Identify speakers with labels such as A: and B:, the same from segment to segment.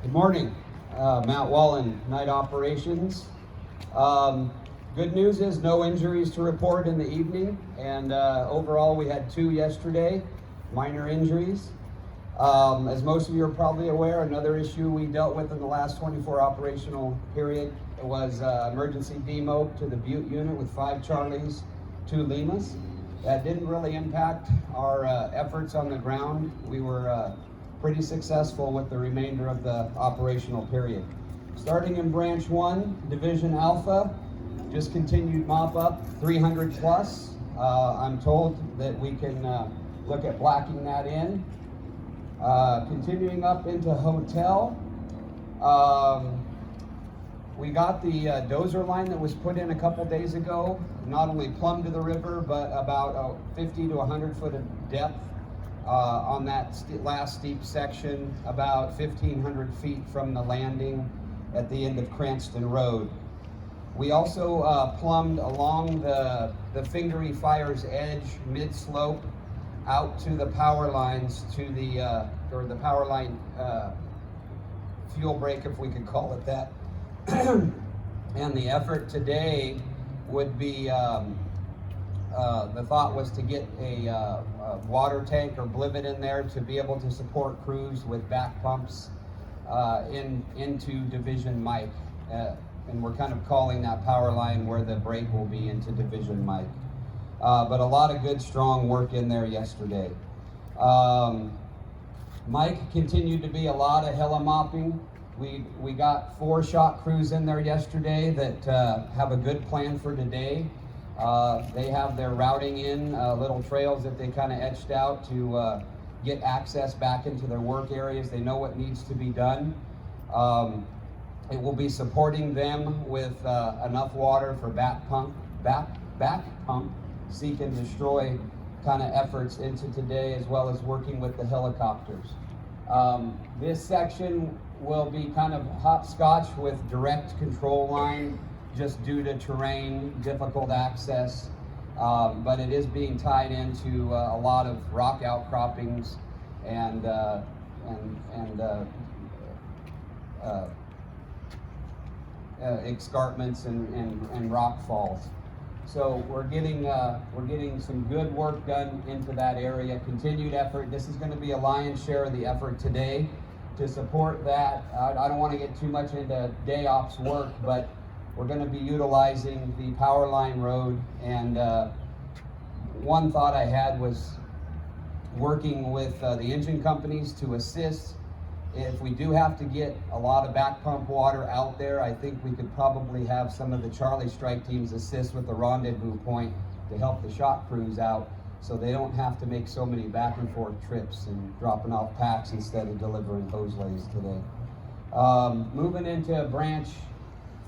A: Good morning, Mount Wallen Night Operations. Good news is no injuries to report in the evening, and overall we had 2 yesterday, minor injuries. As most of you are probably aware, another issue we dealt with in the last 24 operational period was emergency demo to the Butte unit with 5 Charlies, 2 Limas. That didn't really impact our efforts on the ground. We were pretty successful with the remainder of the operational period. Starting in Branch 1, Division Alpha, just continued mop up 300 plus. I'm told that we can look at blacking that in. Continuing up into Hotel, we got the dozer line that was put in a couple days ago, not only plumb to the river, but about 50 to 100 foot of depth on that last steep section, about 1,500 feet from the landing at the end of Cranston Road. We also plumbed along the Fingery Fire's Edge mid-slope out to the power lines to the power line fuel break, if we could call it that. And the effort today would be, the thought was to get a water tank or blivet in there to be able to support crews with back pumps into Division Mike. And we're kind of calling that power line where the break will be into Division Mike. But a lot of good, strong work in there yesterday. Mike continued to be a lot of heli-mopping. We got 4 shot crews in there yesterday that have a good plan for today. They have their routing in little trails that they kind of etched out to get access back into their work areas. They know what needs to be done. It will be supporting them with enough water for back pump, seek and destroy kind of efforts into today, as well as working with the helicopters. This section will be kind of hopscotch with direct control line, just due to terrain, difficult access, but it is being tied into a lot of rock outcroppings and escarpments and rock falls. So we're getting some good work done into that area. Continued effort. This is going to be a lion's share of the effort today to support that. I don't want to get too much into day ops work, but we're going to be utilizing the power line road. And one thought I had was working with the engine companies to assist. If we do have to get a lot of back pump water out there, I think we could probably have some of the Charlie strike teams assist with the rendezvous point to help the shot crews out, so they don't have to make so many back and forth trips and dropping off packs instead of delivering hose lays today. Moving into Branch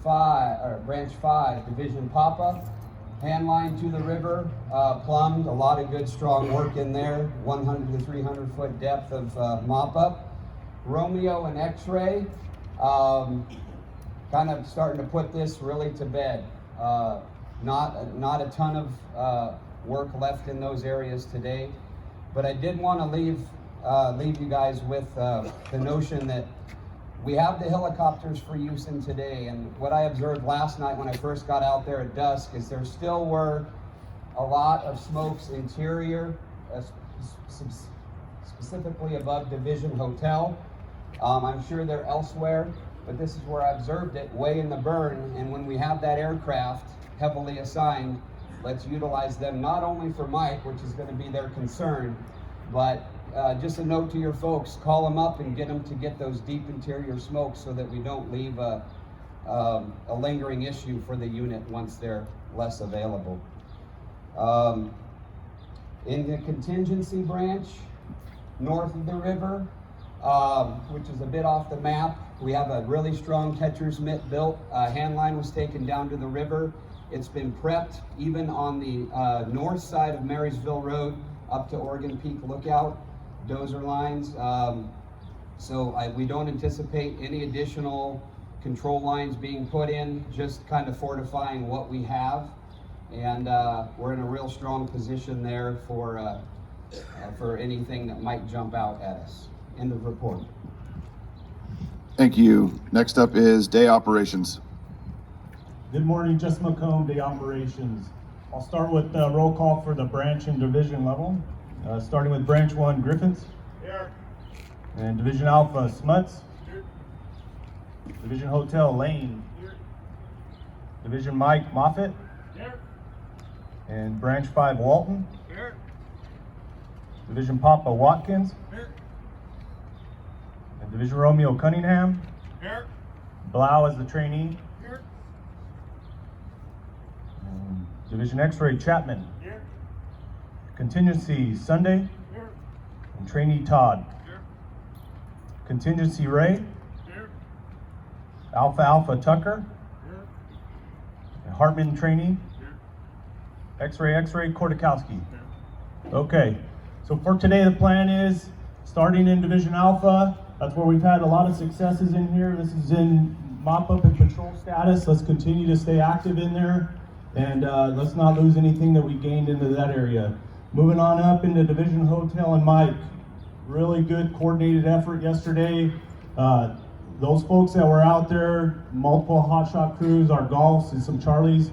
A: 5, Division Papa, hand line to the river, plumbed, a lot of good strong work in there, 100 to 300 foot depth of mop up. Romeo and X-Ray, kind of starting to put this really to bed. Not a ton of work left in those areas today, but I did want to leave you guys with the notion that we have the helicopters for use in today. And what I observed last night when I first got out there at dusk is there still were a lot of smokes interior, specifically above Division Hotel. I'm sure they're elsewhere, but this is where I observed it, way in the burn. And when we have that aircraft heavily assigned, let's utilize them not only for Mike, which is going to be their concern, but just a note to your folks, call them up and get them to get those deep interior smokes so that we don't leave a lingering issue for the unit once they're less available. In the contingency branch, north of the river, which is a bit off the map, we have a really strong catcher's mitt built. Hand line was taken down to the river. It's been prepped even on the north side of Marysville Road up to Oregon Peak Lookout, dozer lines. So we don't anticipate any additional control lines being put in, just kind of fortifying what we have. And we're in a real strong position there for anything that might jump out at us. End of report.
B: Thank you. Next up is day operations.
C: Good morning, Justin McComb, day operations. I'll start with roll call for the branch and division level. Starting with branch 1, Griffins.
D: Here.
C: And division Alpha, Smuts.
D: Here.
C: Division Hotel, Lane.
D: Here.
C: Division Mike, Moffett.
D: Here.
C: And branch 5, Walton.
D: Here.
C: Division Papa, Watkins.
D: Here.
C: And division Romeo, Cunningham.
D: Here.
C: Blau as the trainee.
D: Here.
C: And division X-ray, Chapman.
D: Here.
C: Contingency, Sunday.
D: Here.
C: And trainee, Todd.
D: Here.
C: Contingency, Ray.
D: Here.
C: Alpha, Tucker.
D: Here.
C: And Hartman, trainee.
D: Here.
C: X-ray, Kordakowski.
D: Here.
C: Okay, so for today, the plan is starting in Division Alpha. That's where we've had a lot of successes in here. This is in mop-up and patrol status. Let's continue to stay active in there, and let's not lose anything that we gained into that area. Moving on up into Division Hotel and Mike. Really good coordinated effort yesterday. Those folks that were out there, multiple hotshot crews, our Golfs and some Charlies,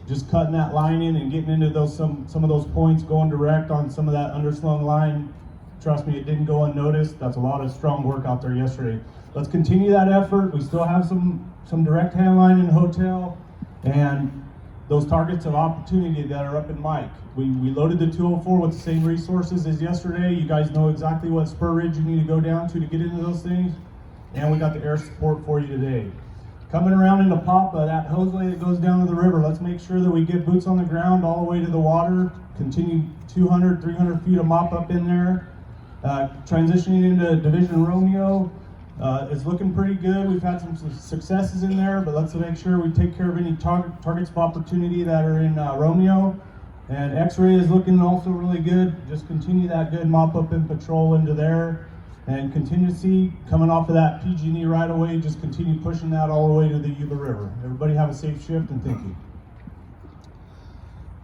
C: just cutting that line in and getting into those some of those points, going direct on some of that underslung line. Trust me, it didn't go unnoticed. That's a lot of strong work out there yesterday. Let's continue that effort. We still have some direct hand line in Hotel, and those targets of opportunity that are up in Mike. We loaded the 204 with the same resources as yesterday. You guys know exactly what spur ridge you need to go down to get into those things, and we got the air support for you today. Coming around into Papa, that hoseway that goes down to the river, let's make sure that we get boots on the ground all the way to the water. Continue 200, 300 feet of mop up in there. Transitioning into Division Romeo, it's looking pretty good. We've had some successes in there, but let's make sure we take care of any targets of opportunity that are in Romeo. And X-ray is looking also really good. Just continue that good mop up and patrol into there. And contingency coming off of that PG&E right away, just continue pushing that all the way to the Yuba River. Everybody have a safe shift, and thank you.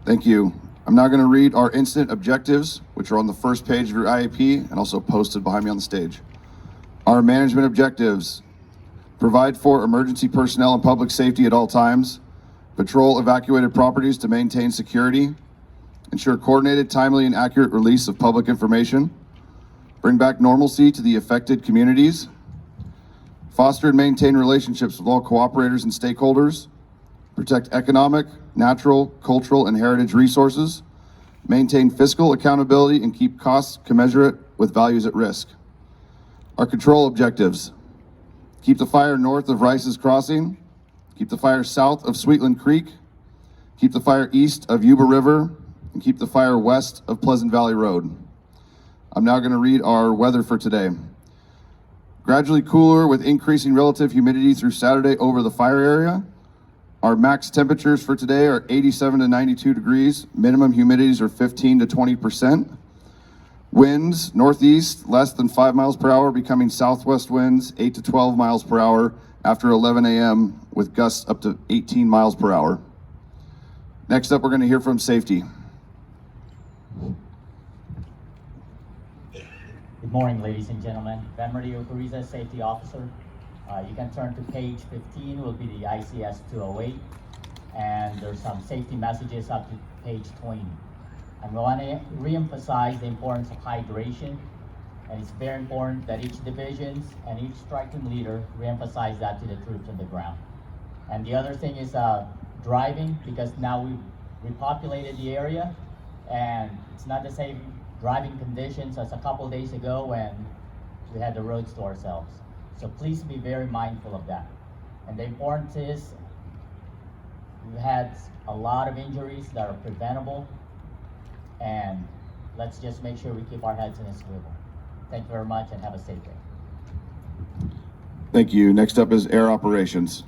B: Thank you. I'm now going to read our incident objectives, which are on the first page of your IAP and also posted behind me on the stage. Our management objectives: provide for emergency personnel and public safety at all times, patrol evacuated properties to maintain security, ensure coordinated, timely, and accurate release of public information, bring back normalcy to the affected communities, foster and maintain relationships with all cooperators and stakeholders, protect economic, natural, cultural, and heritage resources, maintain fiscal accountability, and keep costs commensurate with values at risk. Our control objectives: keep the fire north of Rice's Crossing, keep the fire south of Sweetland Creek, keep the fire east of Yuba River, and keep the fire west of Pleasant Valley Road. I'm now going to read our weather for today. Gradually cooler with increasing relative humidity through Saturday over the fire area. Our max temperatures for today are 87 to 92 degrees. Minimum humidities are 15 to 20%. Winds northeast less than 5 miles per hour, becoming southwest winds 8 to 12 miles per hour after 11 a.m. with gusts up to 18 miles per hour. Next up, we're going to hear from safety.
E: Good morning, ladies and gentlemen. Ben Mario Cariza, Safety Officer. You can turn to page 15, will be the ICS 208, and there's some safety messages up to page 20. I'm going to re-emphasize the importance of hydration, and it's very important that each divisions and each strike team leader re-emphasize that to the troops on the ground. And the other thing is driving, because now we've repopulated the area, and it's not the same driving conditions as a couple days ago when we had the roads to ourselves. So please be very mindful of that. And the importance is we've had a lot of injuries that are preventable, and let's just make sure we keep our heads in a swivel. Thank you very much, and have a safe day.
B: Thank you. Next up is air operations.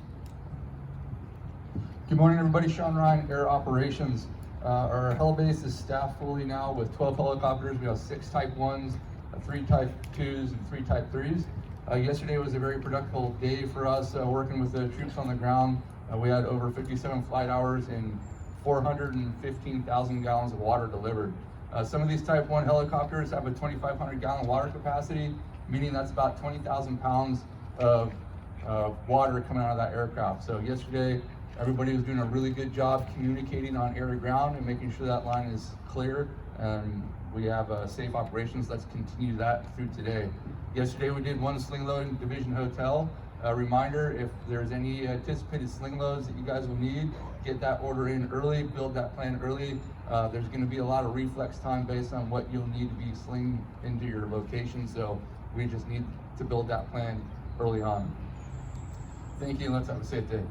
F: Good morning, everybody. Sean Ryan, Air Operations. Our heli base is staffed fully now with 12 helicopters. We have 6 Type 1s, 3 Type 2s, and 3 Type 3s. Yesterday was a very productive day for us working with the troops on the ground. We had over 57 flight hours and 415,000 gallons of water delivered. Some of these Type 1 helicopters have a 2,500 gallon water capacity, meaning that's about 20,000 pounds of water coming out of that aircraft. So yesterday, everybody was doing a really good job communicating on air to ground and making sure that line is clear. And we have safe operations. Let's continue that through today. Yesterday we did one sling load in Division Hotel. A reminder, if there's any anticipated sling loads that you guys will need, get that order in early, build that plan early. There's going to be a lot of reflex time based on what you'll need to be slinged into your location, so we just need to build that plan early on. Thank you, and let's have a safe day.